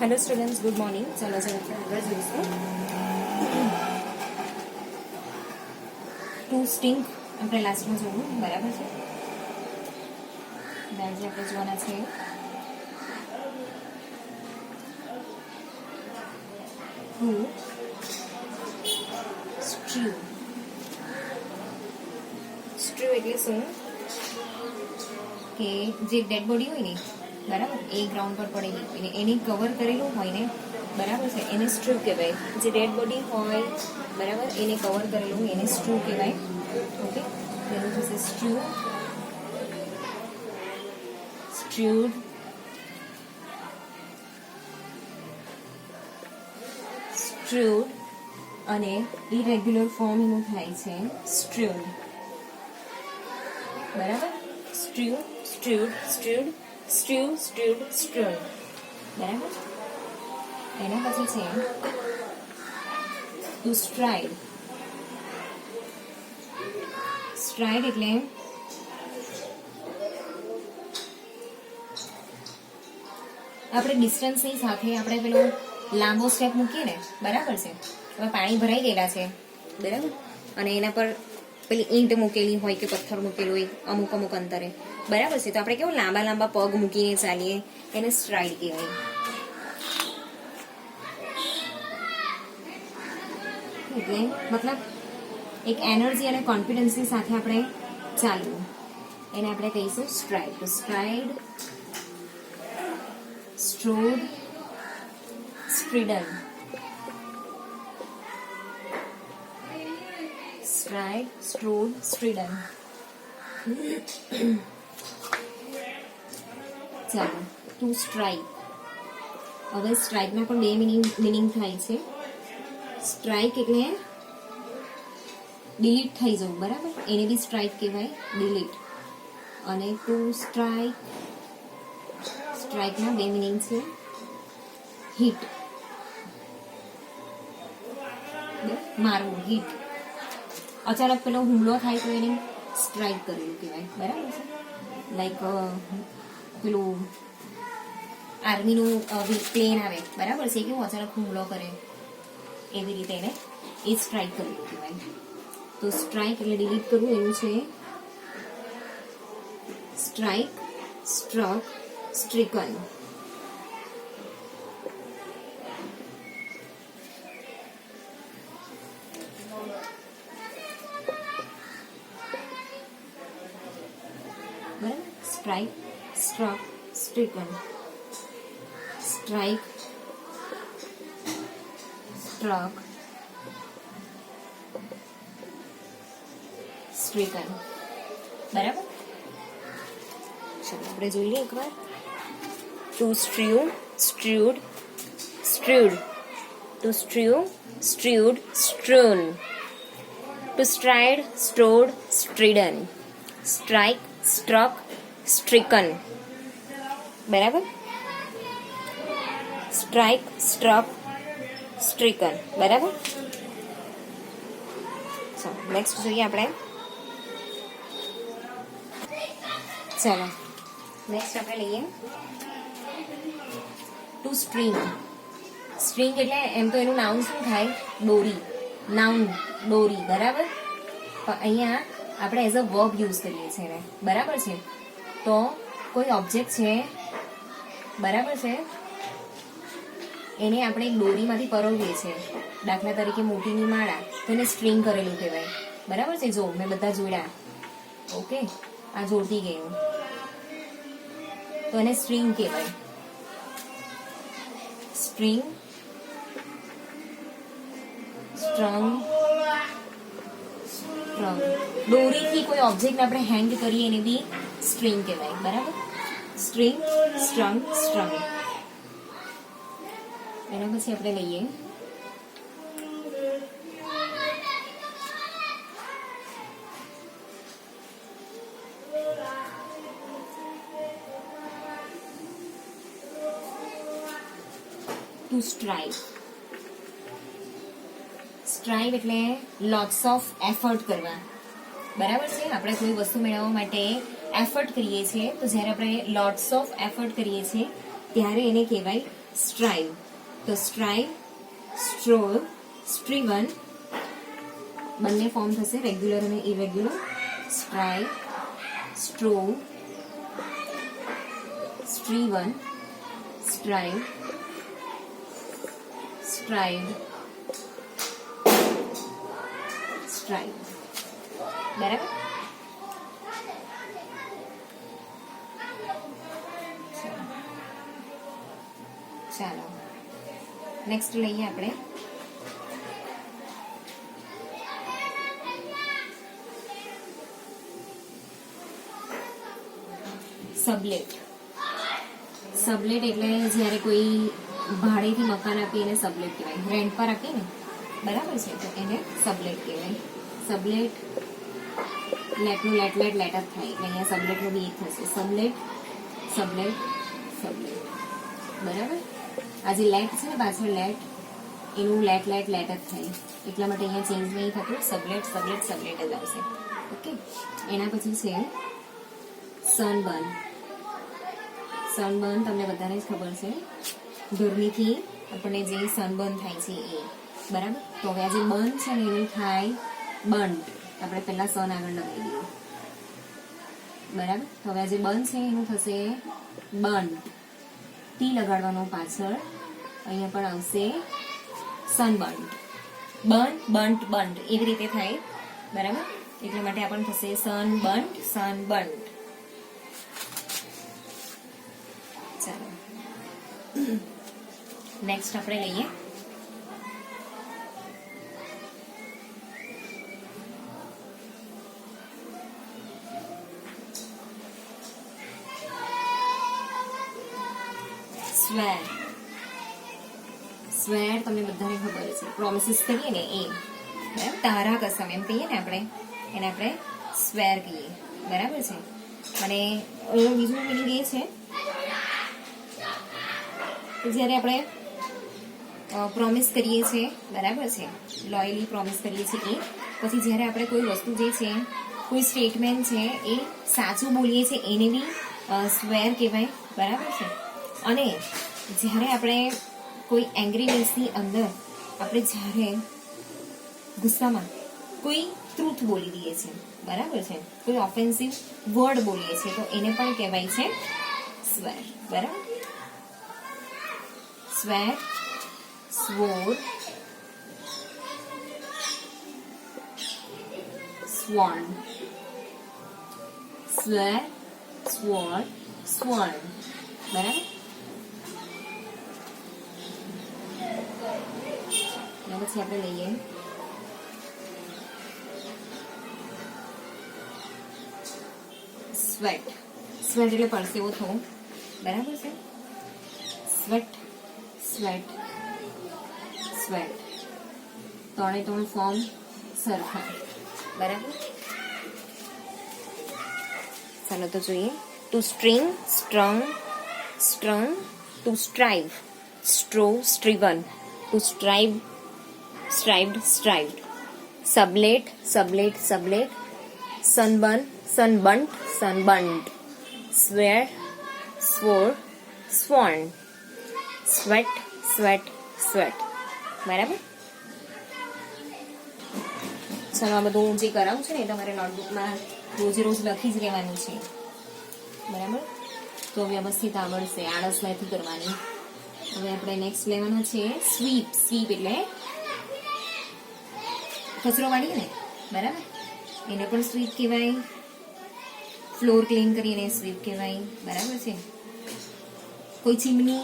Hello students, good morning. चलो sir આપણે આગળ જોઈશું ટુ સ્ટિંગ આપણે લાસ્ટમાં જોયું, બરાબર છે? આજે આપણે જોવાના છે ટુ સ્ટ્રીવ. સ્ટ્રીવ એટલે શું કે જે ડેડ બોડી હોય ને, બરાબર, એ ગ્રાઉન્ડ પર પડેલી હોય એને કવર કરેલું હોય ને, બરાબર છે, એને સ્ટ્રીવ કહેવાય. જે ડેડ બોડી હોય, બરાબર, એને કવર કરેલું હોય એને સ્ટ્રીવ કહેવાય. ઓકે, એનું થશે સ્ટ્રીવ, સ્ટ્રીવડ, સ્ટ્રીવડ, અને ઇરેગ્યુલર ફોર્મ એનું થાય છે સ્ટ્રીવડ. બરાબર, સ્ટ્રીવ, સ્ટ્રીવડ, સ્ટ્રીવડ, સ્ટ્રીવ, સ્ટ્રીવડ, સ્ટ્રીવડ. બરાબર. એના પછી છે ટુ સ્ટ્રાઇડ. સ્ટ્રાઇડ એટલે આપણે ડિસ્ટન્સની સાથે આપણે પેલો લાંબો સ્ટેપ મૂકીએ ને, બરાબર છે. હવે પાણી ભરાઈ ગયેલા છે, બરાબર, અને એના પર પેલી ઈંટ મૂકેલી હોય કે પથ્થર મૂકેલું હોય અમુક અમુક અંતરે, બરાબર છે, તો આપણે કેવું લાંબા લાંબા પગ મૂકીને ચાલીએ, એને સ્ટ્રાઇડ કહેવાય. એટલે મતલબ એક એનર્જી અને કોન્ફિડન્સની સાથે આપણે ચાલવું, એને આપણે કહીશું સ્ટ્રાઇડ. તો સ્ટ્રાઇડ, સ્ટ્રોડ, સ્ટ્રીડન. Stride, strode, સ્ટ્રીડન. ચાલો, ટુ સ્ટ્રાઇક. હવે સ્ટ્રાઇકના પણ બે મિનિંગ થાય છે. સ્ટ્રાઇક એટલે ડિલીટ થઈ જવું, બરાબર, એને બી સ્ટ્રાઇક કહેવાય, ડિલીટ. અને ટુ સ્ટ્રાઇક, સ્ટ્રાઇકના બે મિનિંગ છે. હિટ, મારવું, હિટ. અચાનક પેલો હુમલો થાય તો એને સ્ટ્રાઇક કરેલું કહેવાય, બરાબર છે. લાઈક પેલું આર્મીનું પ્લેન આવે, બરાબર છે, કેવું અચાનક હુમલો કરે, એવી રીતે એને એ સ્ટ્રાઇક કરેલું કહેવાય. તો સ્ટ્રાઇક એટલે ડિલીટ કરવું, એનું છે સ્ટ્રાઇક, સ્ટ્રક, સ્ટ્રીકન. બરાબર, strike, struck, stricken. Strike, struck, stricken. બરાબર. ચાલો આપણે જોઈ લઈએ એકવાર. To strive, strived, strived. To strive, strived, strewn. To stride, strode, stridden. Strike, struck, stricken. બરાબર. Strike, struck, stricken. બરાબર. નેક્સ્ટ જોઈએ આપણે. ચાલો નેક્સ્ટ આપણે લઈએ ટુ સ્ટ્રિંગ. સ્ટ્રિંગ એટલે એમ તો એનું નાઉન શું થાય? દોરી. નાઉન દોરી, બરાબર. પણ અહીંયા આપણે એઝ અ વર્બ યુઝ કરીએ છીએ એને, બરાબર છે. તો કોઈ ઓબ્જેક્ટ છે, બરાબર છે, એને આપણે એક દોરીમાંથી પરોવીએ છીએ. દાખલા તરીકે મોતીની માળા, તો એને સ્ટ્રિંગ કરેલું કહેવાય, બરાબર છે. જો મેં બધા જોડ્યા, ઓકે, આ જોડતી ગયું, તો એને સ્ટ્રિંગ કહેવાય. String, strung, strong. દોરીથી કોઈ ઓબ્જેક્ટ આપણે હેંગ કરીએ એને બી સ્ટ્રિંગ કહેવાય, બરાબર. String, strung, strong. એના પછી આપણે લઈએ ટુ સ્ટ્રાઇવ. સ્ટ્રાઇવ એટલે લોટ્સ ઓફ એફર્ટ કરવા, બરાબર છે. આપણે કોઈ વસ્તુ મેળવવા માટે એફર્ટ કરીએ છીએ, તો જ્યારે આપણે લોટ્સ ઓફ એફર્ટ કરીએ છીએ ત્યારે એને કહેવાય સ્ટ્રાઇવ. તો સ્ટ્રાઇવ, સ્ટ્રોલ, સ્ટ્રીવન બંને ફોર્મ થશે રેગ્યુલર અને ઇરેગ્યુલર. સ્ટ્રાઇવ, સ્ટ્રોલ, સ્ટ્રીવન, સ્ટ્રાઇવ, સ્ટ્રાઇવ, સ્ટ્રાઇવ. બરાબર. ચાલો નેક્સ્ટ લઈએ આપણે સબલેટ. સબલેટ એટલે જ્યારે કોઈ ભાડેથી મકાન આપી એને સબલેટ કહેવાય. રેન્ટ પર આપીએ ને, બરાબર છે, તો એને સબલેટ કહેવાય. સબલેટ, લેટનું લેટ જ થાય એટલે અહીંયા સબલેટનું બી એક થશે. સબલેટ, સબલેટ, સબલેટ. બરાબર. આ જે લેટ છે ને પાછળ લેટ, એનું લેટ જ થાય એટલા માટે અહીંયા ચેન્જ નહીં થતું. સબલેટ, સબલેટ, સબલેટ જ આવશે. ઓકે. એના પછી છે સનબર્ન. સનબર્ન તમને બધાને જ ખબર છે, ગરમીથી આપણને જે સનબર્ન થાય છે એ. બરાબર. તો હવે આ જે બર્ન છે ને એનું થાય બર્ન્ટ. આપણે પહેલા સન આગળ લગાવી દઈએ. બરાબર. તો હવે આ જે બર્ન છે એનું થશે બર્ન્ટ. ટી લગાડવાનો પાછળ અહીંયા પણ આવશે સનબર્ન્ટ. બર્ન્ટ, બર્ન્ટ, બર્ન્ટ એવી રીતે થાય. બરાબર. એટલા માટે આપણને થશે સનબર્ન્ટ, સનબર્ન્ટ. ચાલો નેક્સ્ટ આપણે લઈએ સ્વેર. સ્વેર તમને બધાને ખબર છે, પ્રોમિસીસ કરીએ ને એ. બરાબર. તારા કસમ એમ કહીએ ને આપણે, એને આપણે સ્વેર કહીએ. બરાબર છે. અને બીજું મિનિંગ એ છે જ્યારે આપણે પ્રોમિસ કરીએ છીએ, બરાબર છે, લોયલી પ્રોમિસ કરીએ છીએ એ પછી જ્યારે આપણે કોઈ વસ્તુ જે છે, કોઈ સ્ટેટમેન્ટ છે એ સાચું બોલીએ છીએ એને બી સ્વેર કહેવાય. બરાબર છે. અને જ્યારે આપણે કોઈ એંગ્રીનેસની અંદર આપણે જ્યારે ગુસ્સામાં કોઈ ટ્રુથ બોલી દઈએ છીએ, બરાબર છે, કોઈ ઓફેન્સિવ વર્ડ બોલીએ છીએ તો એને પણ કહેવાય છે સ્વેર. બરાબર. Square, swore, sworn. Swear, swore, sworn. બરાબર. પછી આપણે લઈએ સ્વેટ. સ્વેટ એટલે પરસેવો થવો. બરાબર છે. Sweat, sweat, sweat. ત્રણે ત્રણ ફોર્મ સરખા. બરાબર. ચાલો તો જોઈએ. To string, strung, strung. To strive, strove, striven. To strive, strived, strived. Sublet, sublet, sublet. Sunburn, sunburnt, sunburnt. Swear, swore, sworn. Sweat, sweat, sweat. બરાબર. ચાલો આ બધું જે કરાવું છે ને એ તમારે નોટબુકમાં રોજે રોજ લખી જ રહેવાનું છે. બરાબર. તો વ્યવસ્થિત આવડશે, આળસ નથી કરવાની. હવે આપણે નેક્સ્ટ લેવાના છે સ્વીપ. સ્વીપ એટલે કચરો વાળીએ ને, બરાબર, એને પણ સ્વીપ કહેવાય. ફ્લોર ક્લીન કરીને સ્વીપ કહેવાય. બરાબર છે. કોઈ ચીમની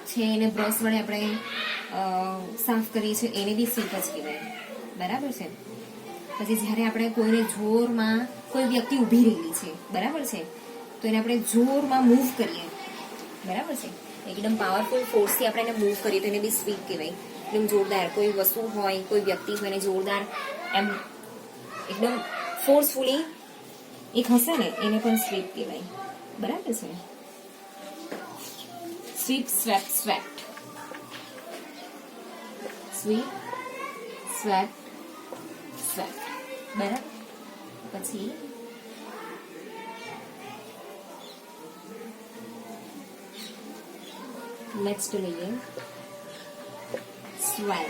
છે એને બ્રશ વડે આપણે સાફ કરીએ છીએ એને બી સ્વીપ જ કહેવાય. બરાબર છે. પછી જ્યારે આપણે કોઈને જોરમાં, કોઈ વ્યક્તિ ઊભી રહેલી છે, બરાબર છે, તો એને આપણે જોરમાં મૂવ કરીએ, બરાબર છે, એકદમ પાવરફુલ ફોર્સથી આપણે એને મૂવ કરીએ તો એને બી સ્વીપ કહેવાય. એકદમ જોરદાર કોઈ વસ્તુ હોય, કોઈ વ્યક્તિ હોય એને જોરદાર એમ એકદમ ફોર્સફુલી એક હશે ને એને પણ સ્વીપ કહેવાય. બરાબર છે. Sweep, swept, swept. Sweep, swept, swept. બરાબર. પછી નેક્સ્ટ લઈએ સ્વેલ.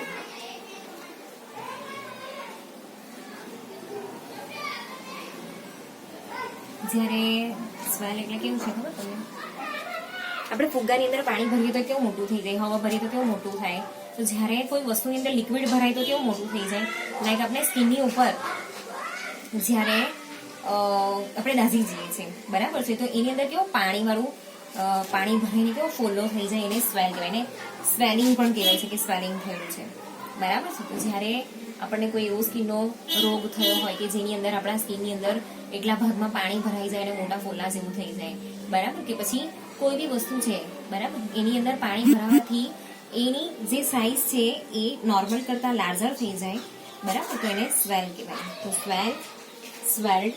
જ્યારે સ્વેલ એટલે કેવું છે ખબર તમને? આપણે ફુગ્ગાની અંદર પાણી ભરીએ તો કેવું મોટું થઈ જાય, હવા ભરીએ તો કેવું મોટું થાય. તો જ્યારે કોઈ વસ્તુની અંદર લિક્વિડ ભરાય તો કેવું મોટું થઈ જાય. લાઈક આપણે સ્કિનની ઉપર જ્યારે આપણે દાઝી જઈએ છીએ, બરાબર છે, તો એની અંદર કેવું પાણીવાળું પાણી ભરીને કેવો ફોલ્લો થઈ જાય, એને સ્વેલ કહેવાય. એને સ્વેલિંગ પણ કહેવાય છે કે સ્વેલિંગ થયેલું છે, બરાબર છે. તો જ્યારે આપણને કોઈ એવો સ્કિનનો રોગ થયો હોય કે જેની અંદર આપણા સ્કિનની અંદર એટલા ભાગમાં પાણી ભરાઈ જાય અને મોટા ફોલ્લા જેવું થઈ જાય, બરાબર, કે પછી કોઈ બી વસ્તુ છે, બરાબર, એની અંદર પાણી ભરાવાથી એની જે સાઇઝ છે એ નોર્મલ કરતા લાર્જર થઈ જાય, બરાબર, તો એને સ્વેલ કહેવાય. તો સ્વેલ, સ્વેલ્ડ,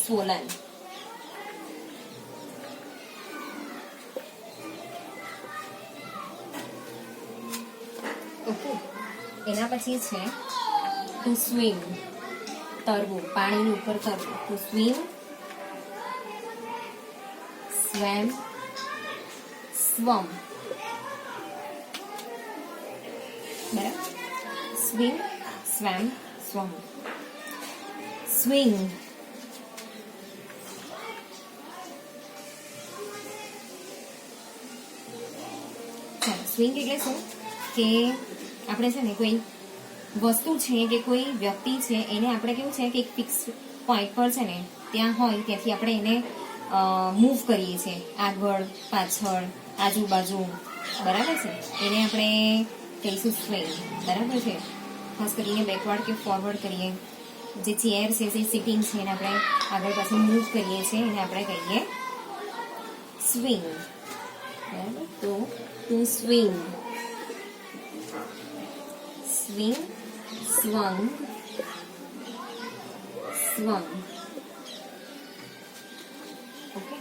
સ્વોલન. ઓકે, એના પછી છે ટુ સ્વિમ, તરવું, પાણીની ઉપર તરવું. ટુ સ્વિમ, સ્વેમ, સ્વમ, બરાબર, સ્વિમ, સ્વેમ, સ્વમ. સ્વિંગ, સ્વિંગ એટલે શું કે આપણે છે ને કોઈ વસ્તુ છે કે કોઈ વ્યક્તિ છે એને આપણે કેવું છે કે એક ફિક્સ પોઈન્ટ પર છે ને ત્યાં હોય ત્યાંથી આપણે એને મૂવ કરીએ છીએ આગળ પાછળ આજુબાજુ, બરાબર છે, એને આપણે કહીશું સ્વિંગ, બરાબર છે. ખાસ કરીને બેકવર્ડ કે ફોરવર્ડ કરીએ, જે ચેર છે જે સિટિંગ છે એને આપણે આગળ પાછળ મૂવ કરીએ છીએ એને આપણે કહીએ સ્વિંગ, બરાબર. તો two swing, swing, swung, સ્વંગ. Okay,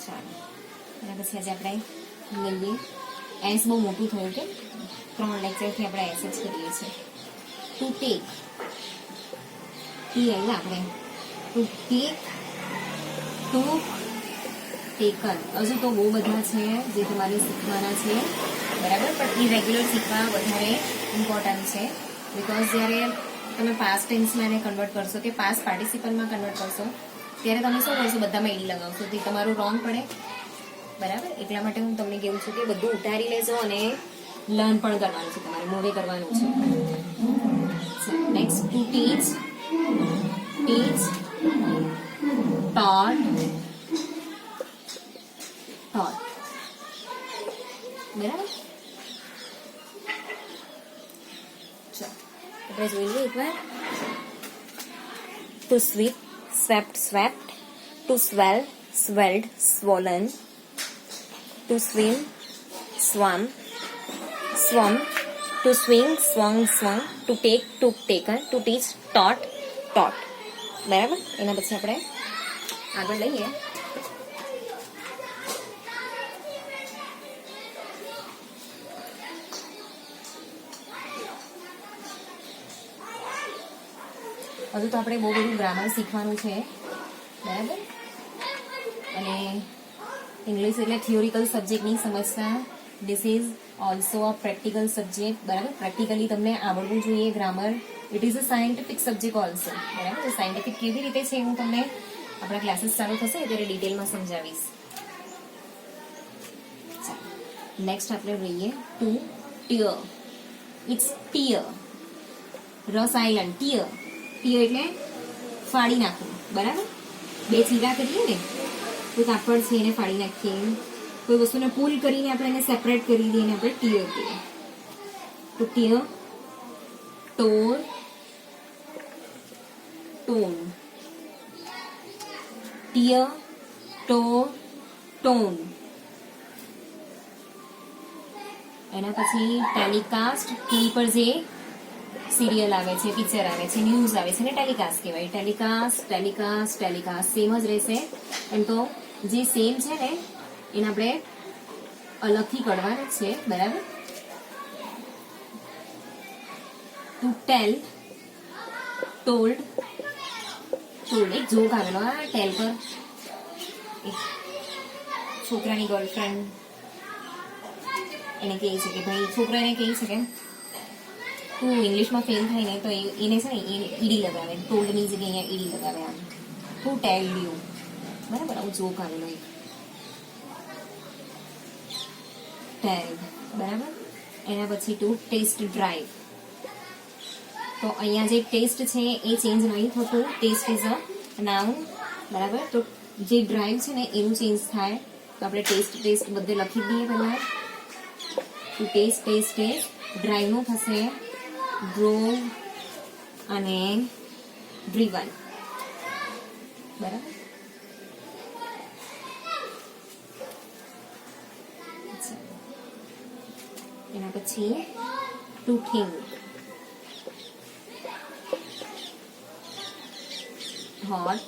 ચાલો. એના પછી આજે આપણે લઈએ એસ. બહુ મોટું થયું કે 3 લેક્ચરથી આપણે એસ જ કરીએ છીએ. ટુ ટેક, ટી આવ્યા આપણે. Two take, took, taken. હજુ તો બહુ બધા છે જે તમારે શીખવાના છે, બરાબર, પણ ઇરેગ્યુલર શીખવા વધારે ઇમ્પોર્ટન્ટ છે. બિકોઝ જ્યારે તમે પાસ્ટ ટેન્સમાં એને કન્વર્ટ કરશો કે પાસ્ટ પાર્ટિસિપલમાં કન્વર્ટ કરશો ત્યારે તમે શું કરશો, બધામાં ઈ લગાવશો, તે તમારું રોંગ પડે, બરાબર. એટલા માટે હું તમને કહું છું કે બધું ઉતારી લેજો અને લર્ન પણ કરવાનું છે, તમારે મૂવે કરવાનું છે. Next to teach, teach, taught, taught, બરાબર. આપણે જોઈ લઈએ એકવાર. To sweep, swept, swept. To swell, swelled, swollen. To swim, swam, swum. To swing, swung, swung. To take, took, taken. To teach, taught, taught, બરાબર. એના પછી આપણે આગળ લઈએ. હજુ તો આપણે બહુ બધું ગ્રામર શીખવાનું છે, બરાબર. અને ઇંગ્લિશ એટલે થિયોરિકલ સબ્જેક્ટ નહીં સમજતા. This is also a practical subject, બરાબર. પ્રેક્ટિકલી તમને આવડવું જોઈએ grammar. It is a scientific subject also, બરાબર. સાયન્ટિફિક કેવી રીતે છે હું તમને આપણા ક્લાસીસ ચાલુ થશે ત્યારે ડિટેલમાં સમજાવીશ. નેક્સ્ટ આપણે લઈએ ટુ ટીયર. ઇટ્સ ટીયર, ર સાયલન્ટ, ટીયર. ટીયર એટલે ફાડી નાખવું, બરાબર. બે ચીરા કરીએ ને, કોઈ કાપડ છે એને ફાડી નાખીએ, કોઈ વસ્તુને પુલ કરીને આપણે એને સેપરેટ કરી દઈએ, આપણે ટીયર કહીએ. તો tear, tore, tone. Tear, tore, tone. એના પછી ટેલિકાસ્ટ, ટીવી પર જે સિરિયલ આવે છે, પિક્ચર આવે છે, ન્યૂઝ આવે છે ને ટેલિકાસ્ટ કહેવાય. ટેલિકાસ્ટ, ટેલિકાસ્ટ, ટેલિકાસ્ટ સેમ જ રહેશે. એમ તો જે સેમ છે ને એને આપણે અલગથી કાઢવાના છે, બરાબર. Two tell, told, told. એક જોક આવેલો આ ટેલ પર, છોકરાની ગર્લફ્રેન્ડ એને કહે છે કે ભાઈ છોકરાને કહે છે કે તું ઇંગ્લિશમાં ફેલ થાય ને તો એને છે ને ઈડી લગાવે, ટોલ્ડની જગ્યાએ અહીંયા ઈડી લગાવે આમ, ટુ ટેલ યુ, બરાબર, આવું જોક આવેલો એક ટેલ, બરાબર. એના પછી ટુ ટેસ્ટ ડ્રાઈવ, તો અહીંયા જે ટેસ્ટ છે એ ચેન્જ નહીં થતું, ટેસ્ટ ઇઝ અ નાઉન, બરાબર. તો જે ડ્રાઈવ છે ને એનું ચેન્જ થાય, તો આપણે ટેસ્ટ ટેસ્ટ બધે લખી દઈએ પહેલા. ટુ ટેસ્ટ ટેસ્ટ ટેસ્ટ, ડ્રાઈવનું થશે ડ્રોવ અને ડ્રીવન, બરાબર. એના પછી ટુ થિંક, હોટ,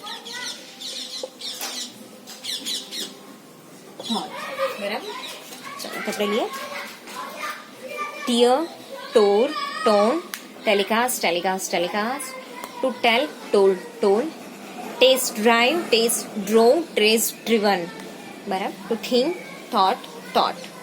હોટ, બરાબર. ચાલો આપણે લઈએ. Tear, tore, torn, telecast, telecast, telecast, to tell, told, told, test drive, test drove, test driven, બરાબર. To think, thought, thought.